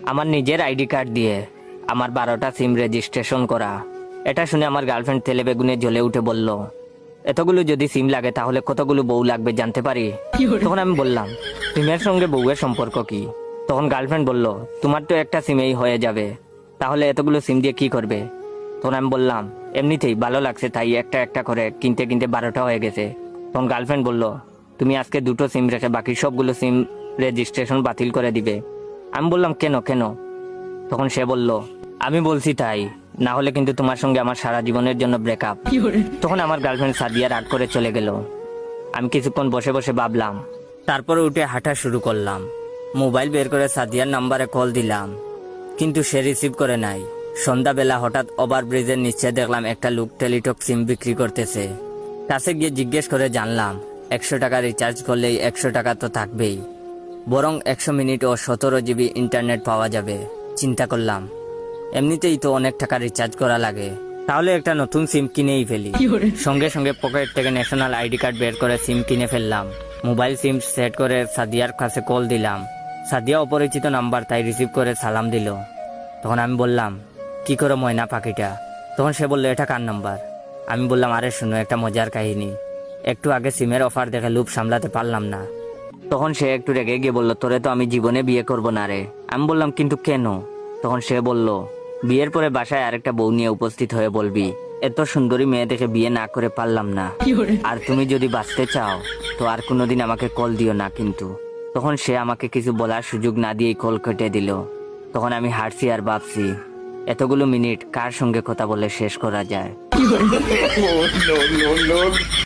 আমার নিজের ID card দিয়ে আমার 12টা সিম রেজিস্ট্রেশন করা। এটা শুনে আমার গার্লফ্রেন্ড তেলে বেগুনে জ্বলে উঠে বলল, এতগুলো যদি সিম লাগে তাহলে কতগুলো বউ লাগবে জানতে পারি? তখন আমি বললাম, সিমের সঙ্গে বউয়ের সম্পর্ক কি? তখন গার্লফ্রেন্ড বলল, তোমার তো একটা সিমেই হয়ে যাবে, তাহলে এতগুলো সিম দিয়ে কি করবে? তখন আমি বললাম, এমনিতেই ভালো লাগছে তাই একটা একটা করে কিনতে কিনতে 12টা হয়ে গেছে। তখন গার্লফ্রেন্ড বলল, তুমি আজকে 2টো সিম রেখে বাকি সবগুলো সিম রেজিস্ট্রেশন বাতিল করে দিবে। আমি বললাম, কেন কেন? তখন সে বলল, আমি বলছি তাই, না হলে কিন্তু তোমার সঙ্গে আমার সারা জীবনের জন্য ব্রেকআপ। তখন আমার গার্লফ্রেন্ড সাদিয়া রাগ করে চলে গেল। আমি কিছুক্ষণ বসে বসে ভাবলাম, তারপরে উঠে হাঁটা শুরু করলাম। মোবাইল বের করে সাদিয়ার নাম্বারে কল দিলাম, কিন্তু সে রিসিভ করে নাই। সন্ধ্যাবেলা হঠাৎ ওভারব্রিজের নিচে দেখলাম একটা লোক টেলিটক সিম বিক্রি করতেছে। কাছে গিয়ে জিজ্ঞেস করে জানলাম, 100 টাকা রিচার্জ করলেই 100 টাকা তো থাকবেই, বরং 100 মিনিট ও 17 জিবি ইন্টারনেট পাওয়া যাবে। চিন্তা করলাম, এমনিতেই তো অনেক টাকা রিচার্জ করা লাগে, তাহলে একটা নতুন সিম কিনেই ফেলি। সঙ্গে সঙ্গে পকেট থেকে ন্যাশনাল আইডি কার্ড বের করে সিম কিনে ফেললাম। মোবাইল সিম সেট করে সাদিয়ার কাছে কল দিলাম। সাদিয়া অপরিচিত নাম্বার, তাই রিসিভ করে সালাম দিল। তখন আমি বললাম, কি করো ময়না পাখিটা? তখন সে বলল, এটা কার নাম্বার? আমি বললাম, আরে শুনো, একটা মজার কাহিনী। একটু আগে সিমের অফার দেখে লোভ সামলাতে পারলাম না। তখন সে একটু রেগে গিয়ে বলল, তোরে তো আমি জীবনে বিয়ে করব না রে। আমি বললাম, কিন্তু কেন? তখন সে বলল, বিয়ের পরে বাসায় আরেকটা বউ নিয়ে উপস্থিত হয়ে বলবি, এত সুন্দরী মেয়ে দেখে বিয়ে না করে পারলাম না, আর তুমি যদি বাঁচতে চাও তো আর কোনোদিন আমাকে কল দিও না কিন্তু। তখন সে আমাকে কিছু বলার সুযোগ না দিয়েই কল কেটে দিল। তখন আমি হাঁটছি আর ভাবছি, এতগুলো মিনিট কার সঙ্গে কথা বলে শেষ করা যায়?